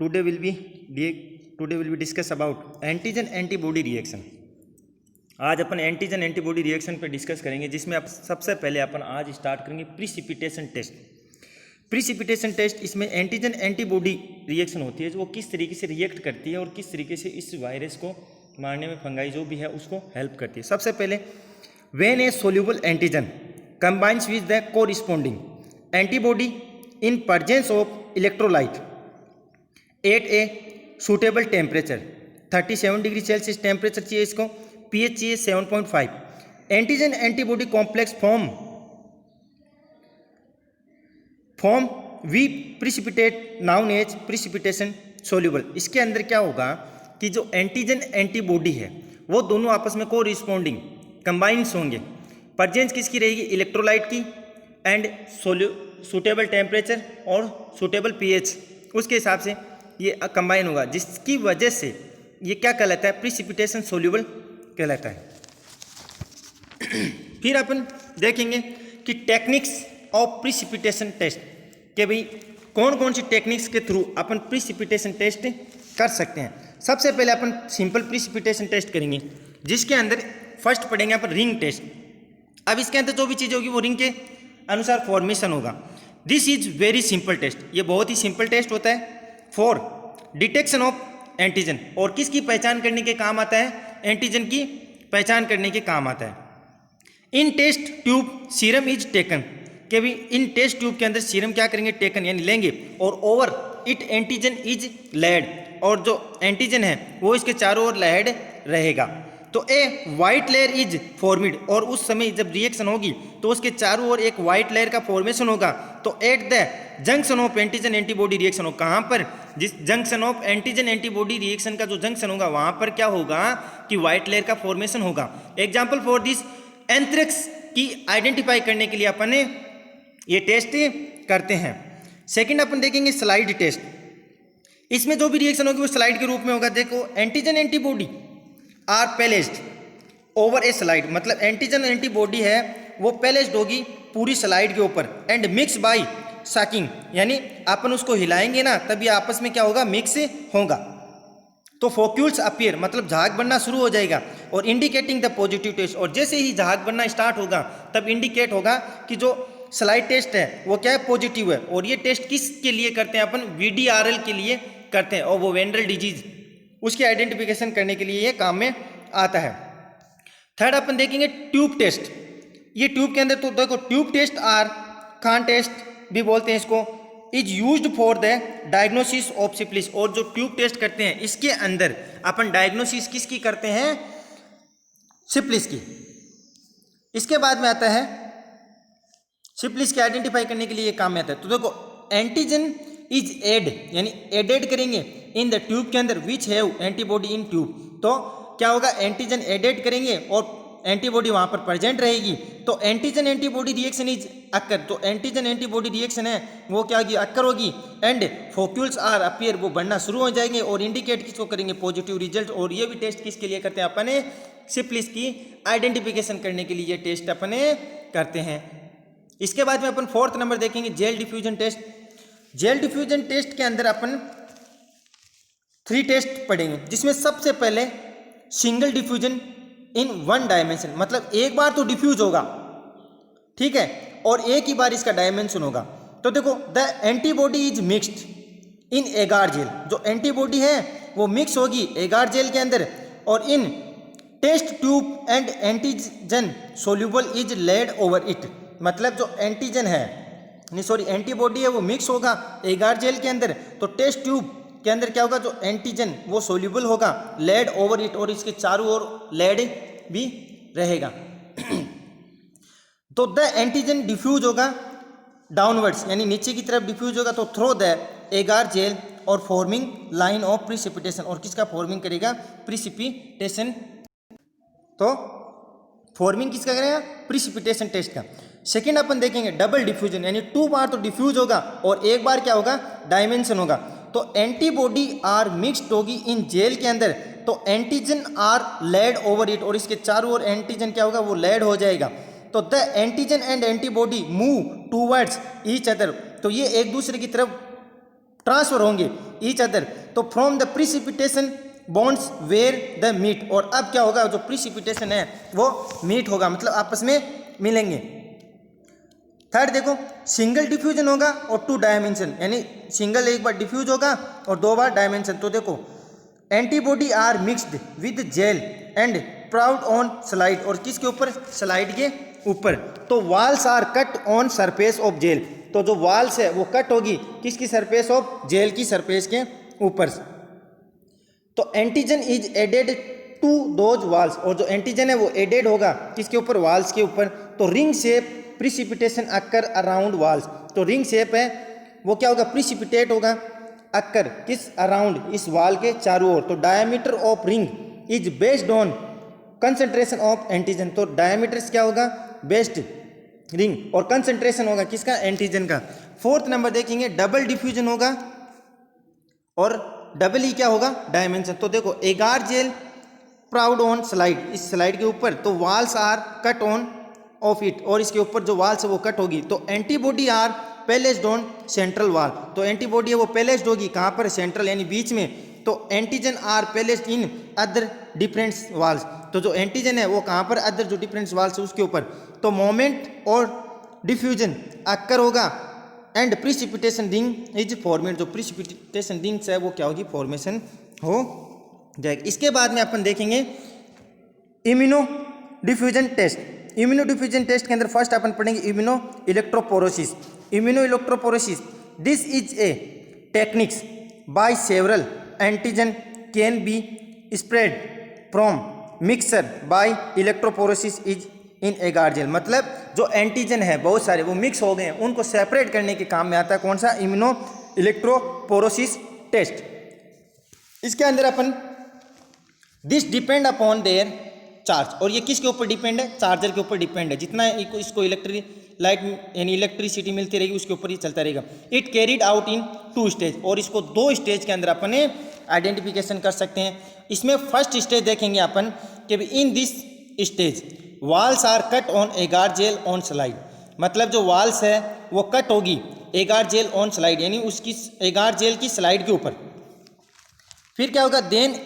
Today will be discuss about antigen antibody reaction. आज अपन antigen antibody reaction पे discuss करेंगे, जिसमें आप सबसे पहले अपन आज स्टार्ट करेंगे प्रिसिपिटेशन टेस्ट। प्रिसिपिटेशन टेस्ट, इसमें एंटीजन एंटीबॉडी रिएक्शन होती है, जो वो किस तरीके से रिएक्ट करती है और किस तरीके से इस वायरस को मारने में फंगाई जो भी है उसको हेल्प करती है। सबसे पहले, when a soluble antigen combines with the corresponding antibody in presence of electrolyte at a suitable temperature, 37 degree Celsius temperature चाहिए इसको, pH चाहिए 7.5, antigen antibody complex form we precipitate known as precipitation soluble. इसके अंदर क्या होगा कि जो antigen antibody है वो दोनों आपस में कोरिस्पोंडिंग कंबाइंस होंगे। प्रेजेंस किसकी रहेगी? इलेक्ट्रोलाइट की, एंड सूटेबल टेम्परेचर और सूटेबल pH, उसके हिसाब से ये कंबाइन होगा, जिसकी वजह से ये क्या कहलाता है? प्रिसिपिटेशन सोल्यूबल कहलाता है। फिर अपन देखेंगे कि टेक्निक्स ऑफ प्रिसिपिटेशन टेस्ट, कि भाई कौन कौन सी टेक्निक्स के थ्रू अपन प्रिसिपिटेशन टेस्ट कर सकते हैं। सबसे पहले अपन सिंपल प्रिसिपिटेशन टेस्ट करेंगे, जिसके अंदर फर्स्ट पढ़ेंगे अपन रिंग टेस्ट। अब इसके अंदर जो भी चीज़ होगी वो रिंग के अनुसार फॉर्मेशन होगा। This is very simple test, ये बहुत ही सिंपल टेस्ट होता है फॉर डिटेक्शन ऑफ एंटीजन, और किसकी पहचान करने के काम आता है? एंटीजन की पहचान करने के काम आता है। In test tube serum is taken, कि भी इन टेस्ट ट्यूब के अंदर सीरम क्या करेंगे? टेकन यानी लेंगे, और over it antigen is laid, और जो एंटीजन है वो इसके चारों ओर लेड रहेगा। तो ए वाइट लेयर इज फॉर्मिड, और उस समय जब रिएक्शन होगी तो उसके चारों ओर एक वाइट लेयर का फॉर्मेशन होगा। तो at the junction of antigen antibody reaction हो, कहाँ पर? जिस junction of antigen antibody reaction का जो जंक्शन होगा वहाँ पर क्या होगा कि वाइट लेयर का फॉर्मेशन होगा। एग्जाम्पल फॉर दिस, एंथ्रेक्स की आइडेंटिफाई करने के लिए अपन ये टेस्ट करते हैं। सेकेंड अपन देखेंगे स्लाइड टेस्ट। इसमें जो भी रिएक्शन होगी वो स्लाइड के रूप में होगा। देखो, antigen antibody are placed over a slide, मतलब एंटीजन एंटीबॉडी है वो पैलेस्ड होगी पूरी स्लाइड के ऊपर, एंड मिक्स बाय सकिंग, यानी अपन उसको हिलाएंगे ना तब ये आपस में क्या होगा? मिक्स होगा। तो फोक्यूल्स अपीयर, मतलब झाग बनना शुरू हो जाएगा, और इंडिकेटिंग द पॉजिटिव टेस्ट, और जैसे ही झाग बनना स्टार्ट होगा तब इंडिकेट होगा कि जो स्लाइड टेस्ट है वो क्या है? पॉजिटिव है। और ये टेस्ट किसके लिए करते हैं अपन? VDRL के लिए करते हैं, और वो वेंडल डिजीज उसकी आइडेंटिफिकेशन करने के लिए ये काम में आता है। थर्ड अपन देखेंगे ट्यूब टेस्ट। ये ट्यूब के अंदर तो देखो, tube test or Kahn test भी बोलते हैं इसको, is used for the diagnosis of syphilis, और जो ट्यूब टेस्ट करते हैं इसके अंदर अपन डायग्नोसिस किसकी करते हैं? सिफिलिस की। इसके बाद में आता है सिफिलिस की आइडेंटिफाई करने के लिए ये काम में आता है। तो देखो, एंटीजन इज एड, यानी एडेड करेंगे इन द ट्यूब के अंदर, which have antibody in tube. तो क्या होगा? एंटीजन एडेड करेंगे और एंटीबॉडी वहां पर प्रेजेंट रहेगी, तो antigen antibody reaction is occur. तो एंटीजन एंटीबॉडी रिएक्शन है वो क्या होगी? अक्कर होगी, एंड फोक्यूल्स आर अपीयर, वो बढ़ना शुरू हो जाएंगे, और इंडिकेट किसको करेंगे? Positive result. और ये भी टेस्ट किसके लिए करते हैं? अपने सिफिलिस की आइडेंटिफिकेशन करने के लिए ये टेस्ट अपने करते हैं। इसके बाद में अपन फोर्थ नंबर देखेंगे gel diffusion test. Gel diffusion test के अंदर अपन 3 टेस्ट पढ़ेंगे, जिसमें सबसे पहले सिंगल डिफ्यूजन इन 1 डायमेंशन, मतलब एक बार तो डिफ्यूज होगा, ठीक है, और एक ही बार इसका डायमेंशन होगा। तो देखो, the antibody is mixed in agar jail, जो एंटीबॉडी है वो मिक्स होगी एगार जेल के अंदर, और in test tube and antigen soluble is laid over it, मतलब जो एंटीजन है एंटीबॉडी है वो मिक्स होगा एगार जेल के अंदर, तो टेस्ट ट्यूब के अंदर क्या होगा? जो एंटीजन वो सोल्यूबल होगा, लेड ओवर इट, और इसके चारों ओर लेड भी रहेगा। तो द एंटीजन डिफ्यूज होगा डाउनवर्ड्स, यानी नीचे की तरफ डिफ्यूज होगा, तो थ्रो द एगार जेल और फॉर्मिंग लाइन ऑफ प्रिसिपिटेशन, और किसका फॉर्मिंग करेगा? प्रिसिपिटेशन। तो फॉर्मिंग किसका करेगा? प्रिसिपिटेशन टेस्ट का। सेकेंड अपन देखेंगे डबल डिफ्यूजन, यानी 2 बार तो डिफ्यूज होगा और एक बार क्या होगा? डायमेंशन होगा। तो एंटीबॉडी आर मिक्स्ड होगी इन जेल के अंदर, तो antigen are laid over it, और इसके चारों ओर एंटीजन क्या होगा? वो लेड हो जाएगा। तो the antigen and antibody move towards each other, तो ये एक दूसरे की तरफ ट्रांसफर होंगे ईच अदर, तो from the precipitation bonds where the meet, और अब क्या होगा, जो प्रिसिपिटेशन है वो मीट होगा, मतलब आपस में मिलेंगे। थर्ड देखो, सिंगल डिफ्यूजन होगा और 2 डायमेंशन, यानी सिंगल एक बार डिफ्यूज होगा और 2 बार डायमेंशन। तो देखो antibody are mixed with gel and poured on slide, और किसके ऊपर, स्लाइड के ऊपर। तो wells are cut on surface of gel, तो जो वाल्स है वो कट होगी किसकी, सरफेस ऑफ जेल की सरफेस के ऊपर। तो antigen is added to those wells, और जो एंटीजन है वो एडेड होगा किसके ऊपर, वाल्स के ऊपर। तो ring shape precipitation occur around wells, तो रिंग शेप है वो क्या होगा, प्रिसिपिटेट होगा अक्कर किस, अराउंड, इस वाल के चारों ओर। तो diameter of ring is based on concentration of antigen, तो डायमीटर क्या होगा, बेस्ड रिंग, और कंसंट्रेशन होगा किसका, एंटीजन का। फोर्थ नंबर देखेंगे, डबल डिफ्यूजन होगा और डबल ही क्या होगा, डायमेंशन। तो देखो agar gel poured on slide, इस स्लाइड के ऊपर, तो wells are cut on of it, और इसके ऊपर जो वाल्स है वो कट होगी। तो एंटीबॉडी आर पैलेस्ड ऑन सेंट्रल वाल, तो एंटीबॉडी है वो पैलेस्ड होगी कहाँ पर, सेंट्रल यानी बीच में। तो antigen are placed in other different wells, तो जो एंटीजन है वो कहाँ पर, अदर जो डिफरेंट वाल्स है उसके ऊपर। तो मोमेंट और डिफ्यूजन अक्कर होगा and precipitation ring is formed, जो प्रिसिपिटेशन रिंग्स है वो क्या होगी, फॉर्मेशन हो जाएगी। इसके बाद में अपन देखेंगे immunodiffusion test. Immunodiffusion test के अंदर फर्स्ट अपन पढ़ेंगे immunoelectrophoresis. Immunoelectrophoresis, this is a techniques by several antigen can be spread from mixer by electrophoresis is in agar gel, मतलब जो एंटीजन है बहुत सारे वो मिक्स हो गए हैं, उनको सेपरेट करने के काम में आता है कौन सा, इम्यूनो इलेक्ट्रोपोरोसिस टेस्ट। इसके अंदर अपन this depend upon their charge, और ये किसके ऊपर डिपेंड है, चार्जर के ऊपर डिपेंड है, जितना इसको लाइट यानी इलेक्ट्रिसिटी मिलती रहेगी उसके ऊपर ही चलता रहेगा। It carried out in 2 stage, और इसको 2 स्टेज के अंदर अपन आइडेंटिफिकेशन कर सकते हैं। इसमें फर्स्ट स्टेज देखेंगे अपन कि in this stage wells are cut on agar gel on slide, मतलब जो वाल्स है वो कट होगी एगार जेल ऑन स्लाइड, यानी उसकी एगार जेल की स्लाइड के ऊपर। फिर क्या होगा, देन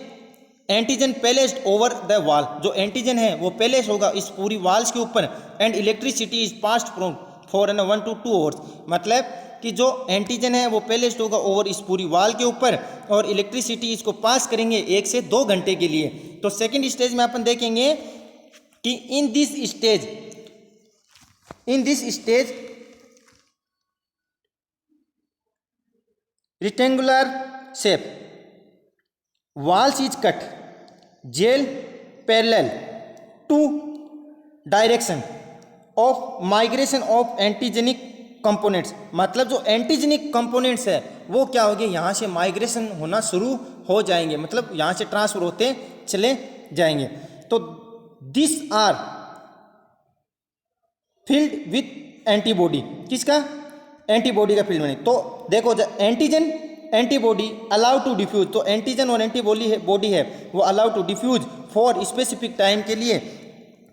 एंटीजन पैलेस्ड ओवर द वाल, जो एंटीजन है वो पैलेस होगा इस पूरी वाल्स के ऊपर, and electricity is passed from 1 to 2 hours, मतलब कि जो एंटीजन है वो पैलेस्ड होगा ओवर इस पूरी वाल के ऊपर, और इलेक्ट्रिसिटी इसको पास करेंगे 1 से 2 घंटे के लिए। तो सेकेंड स्टेज में अपन देखेंगे कि in this stage rectangular shape walls is cut gel parallel to direction of migration of antigenic components, मतलब जो एंटीजेनिक कंपोनेंट्स है वो क्या होंगे, यहाँ से माइग्रेशन होना शुरू हो जाएंगे, मतलब यहाँ से ट्रांसफर होते चले जाएंगे। तो this are filled with antibody, किसका, एंटीबॉडी का फील्ड बने। तो देखो antigen antibody allow to diffuse, तो एंटीजन और एंटीबॉडी है वो allow to diffuse for specific time के लिए।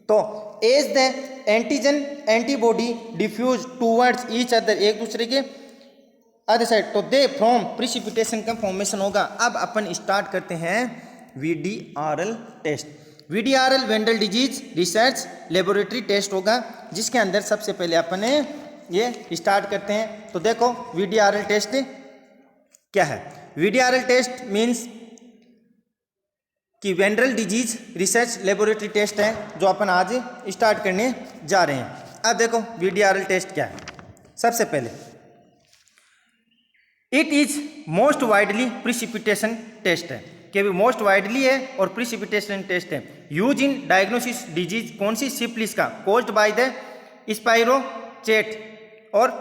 तो as the antigen antibody diffuse towards each other, एक दूसरे के अदर साइड, तो दे फ्रॉम प्रिसिपिटेशन का फॉर्मेशन होगा। अब अपन स्टार्ट करते हैं VDRL टेस्ट। VDRL venereal disease research laboratory test होगा, जिसके अंदर सबसे पहले अपन ये स्टार्ट करते हैं। तो देखो VDRL टेस्ट क्या है। VDRL टेस्ट मीन्स कि वेंडल डिजीज रिसर्च लेबोरेटरी टेस्ट है, जो अपन आज स्टार्ट करने जा रहे हैं। अब देखो VDRL टेस्ट क्या है। सबसे पहले it is most widely precipitation test है, कि भी मोस्ट वाइडली है और प्रिसिपिटेशन टेस्ट है। यूज इन डायग्नोसिस डिजीज, कौन सी, सिफिलिस का, कोज्ड बाय द स्पाइरोचेट और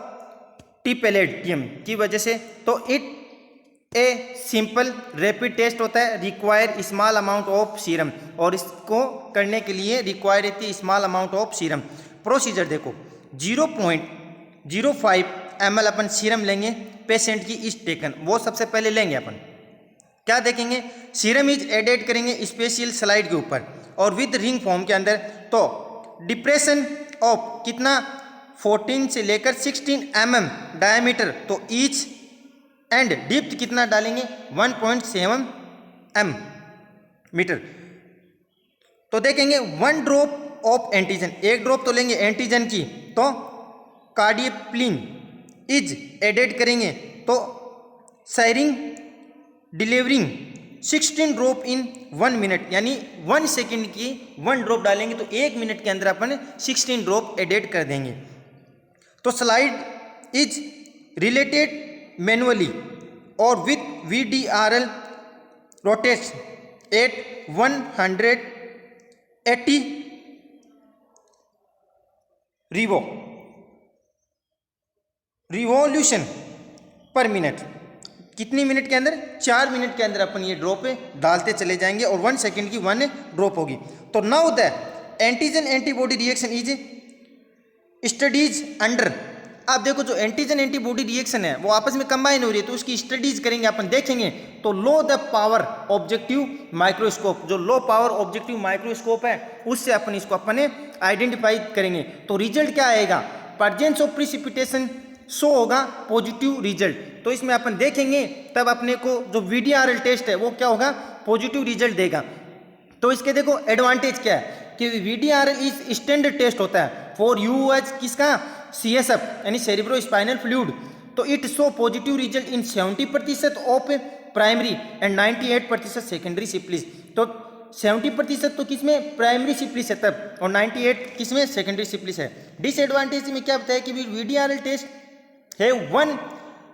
टिपेलेडियम की वजह से। तो it a simple rapid test होता है, require small amount of serum, और इसको करने के लिए रिक्वायर रहती है small amount of serum. Procedure देखो 0.05 ml अपन सीरम लेंगे, पेशेंट की इज टेकन, वो सबसे पहले लेंगे अपन। क्या देखेंगे, सीरम इज एडेड करेंगे स्पेशल स्लाइड के ऊपर और विद रिंग फॉर्म के अंदर। तो डिप्रेशन ऑफ कितना 14 से लेकर 16 mm डायमीटर, तो ईच एंड डिप्थ कितना डालेंगे 1.7 मीटर। तो देखेंगे 1 ड्रॉप ऑफ एंटीजन, एक ड्रॉप तो लेंगे एंटीजन की, तो कार्डियोप्लिन इज एडेड करेंगे तो साइरिंग डिलीवरिंग 16 ड्रॉप इन 1 मिनट, यानी 1 सेकेंड की 1 ड्रॉप डालेंगे तो 1 मिनट के अंदर अपन 16 ड्रॉप एडेड कर देंगे। तो स्लाइड इज रिलेटेड मैनुअली और with VDRL rotates at 180 revolution पर मिनट। कितनी मिनट के अंदर? 4 मिनट के अंदर अपन ये ड्रॉप डालते चले जाएंगे और 1 सेकेंड की 1 ड्रॉप होगी। तो now the antigen antibody reaction is studies under. आप देखो जो एंटीजन एंटीबॉडी रिएक्शन है वो आपस में कंबाइन हो रही है, तो उसकी स्टडीज करेंगे अपन, देखेंगे। तो लो द पावर ऑब्जेक्टिव माइक्रोस्कोप, जो लो पावर ऑब्जेक्टिव माइक्रोस्कोप है उससे अपन इसको अपने आइडेंटिफाई करेंगे। तो रिजल्ट क्या आएगा? प्रेजेंस ऑफ प्रिसिपिटेशन शो होगा पॉजिटिव रिजल्ट। तो इसमें अपन देखेंगे तब अपने को जो VDRL टेस्ट है वो क्या होगा? पॉजिटिव रिजल्ट देगा। तो इसके देखो एडवांटेज क्या है कि VDRL इज स्टैंडर्ड टेस्ट होता है फॉर यूएच किसका? CSF यानी सेरिब्रो स्पाइनल फ्लूइड। तो it show positive result in 70% of primary and 98% secondary syphilis. तो 70% तो किसमें? प्राइमरी सिप्लिस है तब, और 98 किसमें? सेकेंडरी सिप्लिस है। डिसएडवांटेज में क्या बताया कि VDRL टेस्ट है 1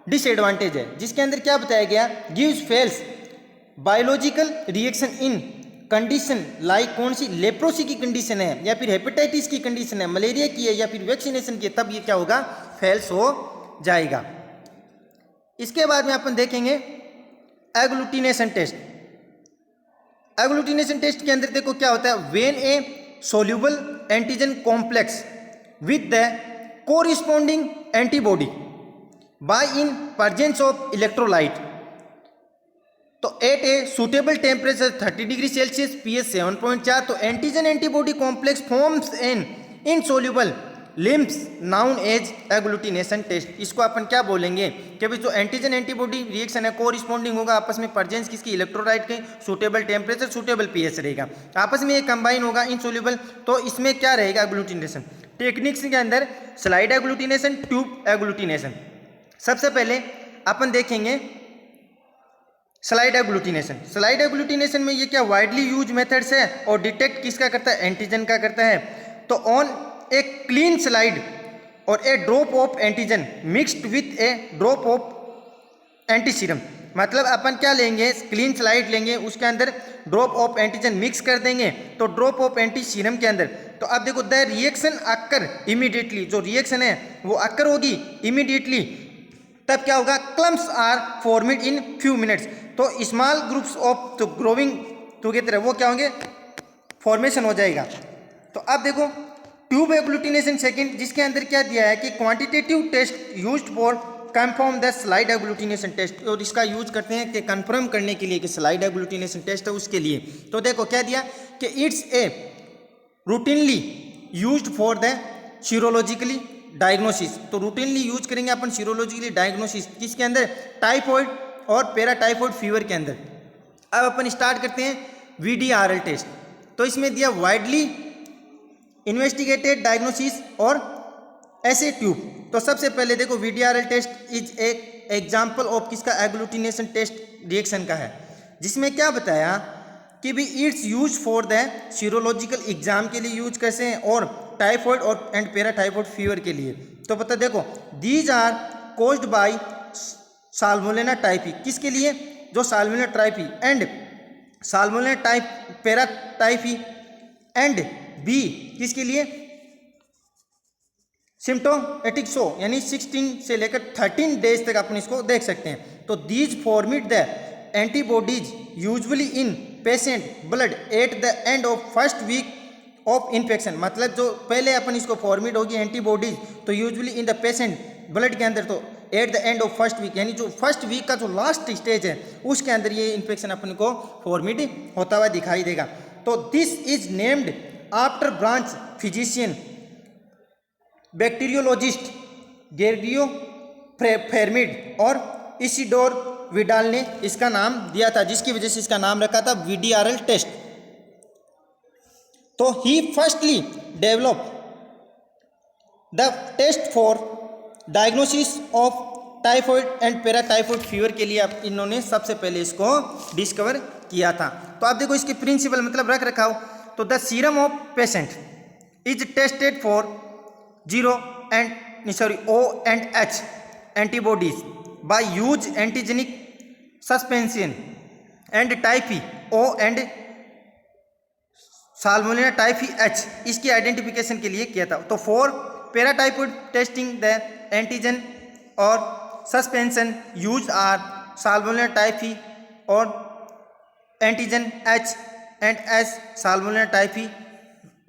डिसएडवांटेज है, जिसके अंदर क्या बताया गया? Gives fails biological reaction in condition like, कौन सी? लेप्रोसी की कंडीशन है या फिर हेपेटाइटिस की कंडीशन है, मलेरिया की है या फिर वैक्सीनेशन की है, तब ये क्या होगा? फेल्स हो जाएगा। इसके बाद में अपन देखेंगे एग्लूटिनेशन टेस्ट। एग्लूटिनेशन टेस्ट के अंदर देखो क्या होता है? When a soluble antigen complex with the corresponding antibody by in presence of electrolyte, तो at a suitable temperature 30 degree Celsius pH 7.4, तो antigen antibody complex forms an insoluble lumps known as agglutination test. इसको अपन क्या बोलेंगे कि भाई जो antigen antibody reaction है कोरिस्पोंडिंग होगा आपस में प्रेजेंस किसकी? इलेक्ट्रोलाइट के, सुटेबल टेम्परेचर, सुटेबल pH रहेगा, आपस में ये कंबाइन होगा इनसोल्यूबल। तो इसमें क्या रहेगा? एग्लूटिनेशन। टेक्निक्स के अंदर स्लाइड एग्लूटिनेशन, ट्यूब एग्लूटिनेशन। सबसे पहले अपन देखेंगे स्लाइड एग्लूटिनेशन। स्लाइड एग्लूटिनेशन में ये क्या वाइडली यूज मेथड्स है और डिटेक्ट किसका करता है? एंटीजन का करता है। तो ऑन ए क्लीन स्लाइड और a drop of antigen mixed with a drop of antiserum, मतलब अपन क्या लेंगे? क्लीन स्लाइड लेंगे, उसके अंदर ड्रॉप ऑफ एंटीजन मिक्स कर देंगे तो ड्रॉप ऑफ एंटीसीरम के अंदर। तो अब देखो द रिएक्शन अक्कर इमीडिएटली, जो रिएक्शन है वो अक्कर होगी इमीडिएटली, तब क्या होगा? Clumps are formed in few minutes. तो स्मॉल ग्रुप्स ऑफ तो ग्रोविंग टुगेदर वो क्या होंगे? फॉर्मेशन हो जाएगा। तो अब देखो ट्यूब एग्लूटिनेशन सेकंड, जिसके अंदर क्या दिया है कि quantitative test used for confirm the slide agglutination test, और इसका यूज करते हैं कि कंफर्म करने के लिए कि स्लाइड एग्लूटिनेशन टेस्ट है उसके लिए। तो देखो क्या दिया कि it's a routinely used for the serologically diagnosis. तो रूटीनली यूज करेंगे अपन सीरोलॉजिकली डायग्नोसिस किसके अंदर? टाइफॉइड और पैराटाइफॉइड फीवर के अंदर। अब अपन स्टार्ट करते हैं VDRL टेस्ट। तो इसमें दिया वाइडली इन्वेस्टिगेटेड डायग्नोसिस और ऐसे ट्यूब। तो सबसे पहले देखो VDRL टेस्ट इज एक एग्जाम्पल ऑफ किसका? एग्लूटिनेशन टेस्ट रिएक्शन का है, जिसमें क्या बताया कि भी it's use for the serological exam के लिए यूज कैसे हैं और टाइफॉइड और एंड पैराटाइफॉइड फीवर के लिए। तो पता देखो दीज आर कोज्ड बाय साल्मोनेला टाइफी, किसके लिए? जो Salmonella typhi and Salmonella type paratyphi and B किसके लिए? सिम्टोमेटिक शो, यानी 16 से लेकर 13 डेज तक अपन इसको देख सकते हैं। तो these form it the antibodies usually in patient blood at the end of first week of infection, मतलब जो पहले अपन इसको फॉर्मिट होगी एंटीबॉडीज तो usually in the patient blood के अंदर, तो at the end of first week, यानी जो फर्स्ट वीक का जो लास्ट स्टेज है उसके अंदर ये इन्फेक्शन अपन को फॉर्मिट होता हुआ दिखाई देगा। तो this is named after French physician bacteriologist गेर्डियो फेरमिड और इसिडोर विडाल ने इसका नाम दिया था, जिसकी वजह से इसका नाम रखा था VDRL टेस्ट। तो he firstly develop the test for diagnosis of typhoid and paratyphoid fever के लिए अब इन्होंने सबसे पहले इसको डिस्कवर किया था। तो आप देखो इसके प्रिंसिपल मतलब रख रखा हो, तो the serum of patient is tested for O and H antibodies by use antigenic suspension and type O and salmonella typhi H इसकी आइडेंटिफिकेशन के लिए किया था। तो for paratyphoid testing the antigen और suspension use are salmonella typhi और antigen H and S salmonella typhi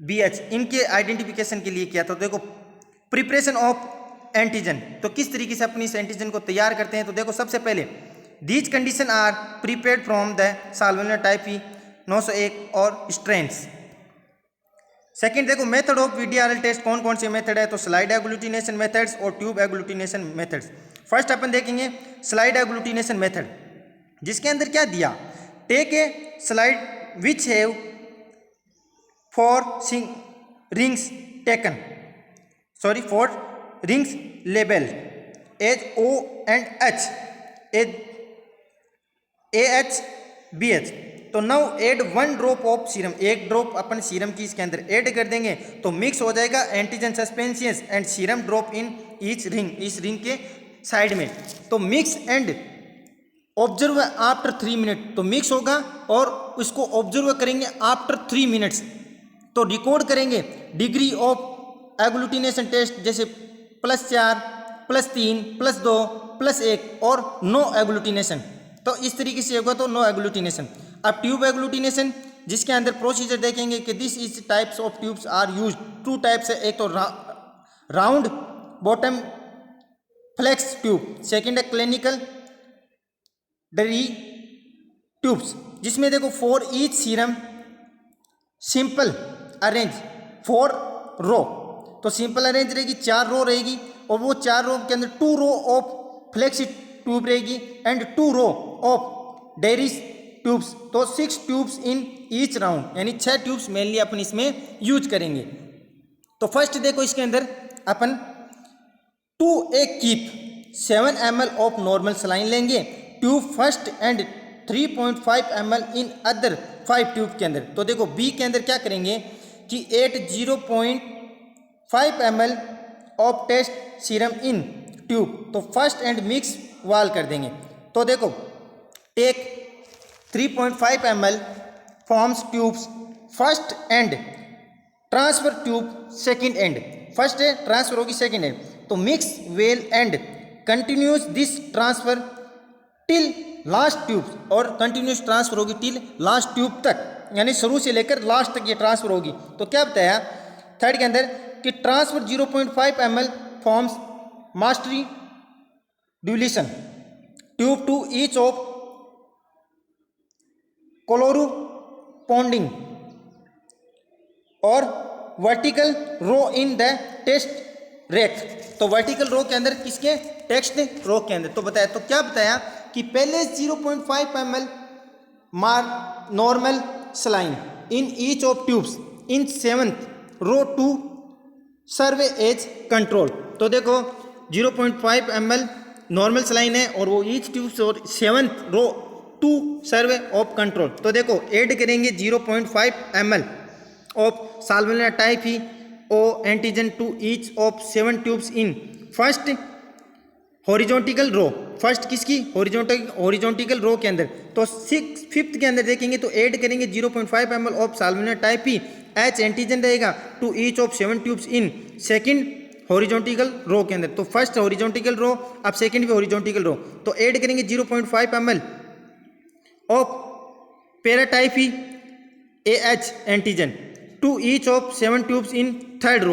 BH इनके identification के लिए किया था। तो देखो प्रिपरेशन ऑफ एंटीजन, तो किस तरीके से अपनी इस एंटीजन को तैयार करते हैं। तो देखो सबसे पहले these condition are prepared from the Salmonella typhi 901 और स्ट्रेन्स। सेकंड देखो मेथड ऑफ VDRL टेस्ट कौन कौन से मेथड है, तो स्लाइड एग्लूटिनेशन मेथड्स और ट्यूब एग्लूटिनेशन मेथड्स। फर्स्ट अपन देखेंगे स्लाइड एग्लूटिनेशन मेथड, जिसके अंदर क्या दिया, take a slide which have four rings taken for rings labeled as O and H as AH BH। तो now add 1 drop of serum, एक drop अपन serum की इसके अंदर ऐड कर देंगे तो मिक्स हो जाएगा antigen suspension and serum drop in each ring, इस रिंग के साइड में। तो mix and observe after 3 minute, तो मिक्स होगा और उसको ऑब्जर्व करेंगे आफ्टर 3 मिनट्स। तो रिकॉर्ड करेंगे डिग्री ऑफ एग्लूटिनेशन टेस्ट, जैसे +4, +3, +2, +1 और नो एग्लूटिनेशन। तो इस तरीके से होगा तो नो एग्लूटिनेशन। अब ट्यूब एग्लूटिनेशन, जिसके अंदर प्रोसीजर देखेंगे कि this is types of tubes are use, 2 types है, एक तो round bottom flex tube, second है क्लिनिकल डरी ट्यूब्स, जिसमें देखो for each serum simple arrange 4 row, तो सिंपल अरेंज रहेगी 4 रो रहेगी और वो 4 रो के अंदर 2 रो ऑफ फ्लेक्सी ट्यूब रहेगी एंड 2 रो ऑफ डेरिस ट्यूब्स। तो 6 ट्यूब्स इन ईच राउंड, यानी 6 ट्यूब्स मेनली अपन इसमें यूज करेंगे। तो फर्स्ट देखो इसके अंदर अपन 2 a keep 7 ml of normal saline लेंगे tube first and 3.5 ml in other 5 tube के अंदर। तो देखो बी के अंदर क्या करेंगे कि 0.5 ml of test serum in tube, तो फर्स्ट एंड मिक्स वाल कर देंगे। तो देखो take 3.5 ml forms tubes first and transfer tube second and, first है ट्रांसफर होगी सेकंड एंड। तो mix well and continues this transfer till last tube, और continues transfer होगी टिल लास्ट ट्यूब तक, यानी शुरू से लेकर लास्ट तक ये ट्रांसफर होगी। तो क्या बताया थर्ड के अंदर कि transfer 0.5 ml forms mastery dilution tube to each of corresponding और vertical row in the test rack. तो वर्टिकल रो के अंदर किसके, टेक्स्ट रो के अंदर। तो बताया, तो क्या बताया कि पहले 0.5 ml मार normal saline in each of tubes in 7th row to serve as control. तो देखो 0.5 ml नॉर्मल सलाइन है और वो ईच ट्यूब्स और 7th row to survey of control. तो देखो ऐड करेंगे 0.5 ml of salmonella typhi O antigen to each of 7 tubes in first horizontal row, first किसकी हॉरिजॉन्टिकल रो के अंदर। तो 5th के अंदर देखेंगे तो ऐड करेंगे 0.5 ml of salmonella typhi H antigen रहेगा to each of 7 tubes in second horizontal row के अंदर। तो फर्स्ट हॉरिजॉन्टिकल रो, अब सेकंड भी हॉरिजॉन्टिकल रो, तो ऐड करेंगे 0.5 ml of paratyphi AH antigen to each of 7 tubes in third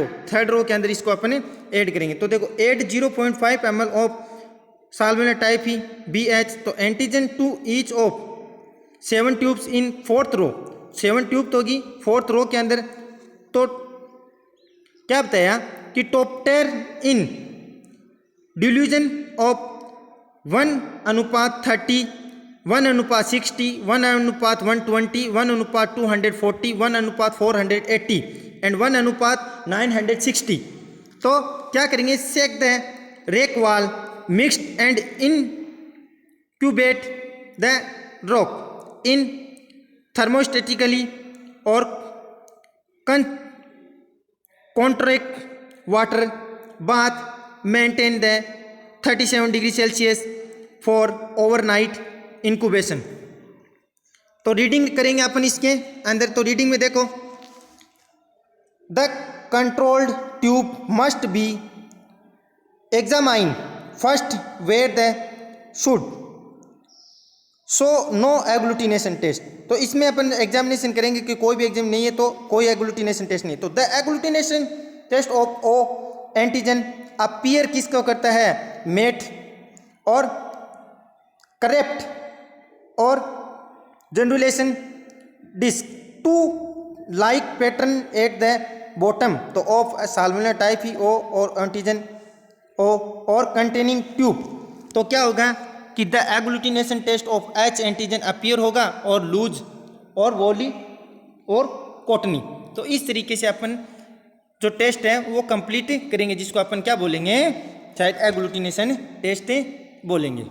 row के अंदर इसको अपन ऐड करेंगे। तो देखो add 0.5 ml of salmonella typhi BH, तो antigen to each of 7 tubes in 4th row, 7 tube तो होगी 4th रो के अंदर। तो क्या बताया कि टॉप टेर इन डिल्यूजन ऑफ 1:30, 1:60, 1:120, 1:240, 1:480 एंड 1:960। तो क्या करेंगे, shake the rack well mixed and incubate the rack in thermostatically और contract water bath, maintain the 37 degree Celsius for overnight incubation. तो रीडिंग करेंगे अपन इसके अंदर। तो रीडिंग में देखो, the controlled tube must be examine first where the should show no agglutination test. तो इसमें अपन एग्जामिनेशन करेंगे कि कोई भी एग्जाम नहीं है तो कोई एग्लूटिनेशन टेस्ट नहीं। तो the agglutination test of O antigen appear किसको करता है, मेट और करेक्ट और generalization disc to like pattern at the bottom तो ऑफ साल्मोनेला टाइफी ओ और एंटीजन ओ और कंटेनिंग ट्यूब। तो क्या होगा कि the agglutination test of H antigen appear होगा और लूज और वॉली और कॉटनी। तो इस तरीके से अपन जो टेस्ट है वो कंप्लीट करेंगे, जिसको अपन क्या बोलेंगे, शायद एग्लूटिनेशन टेस्ट बोलेंगे।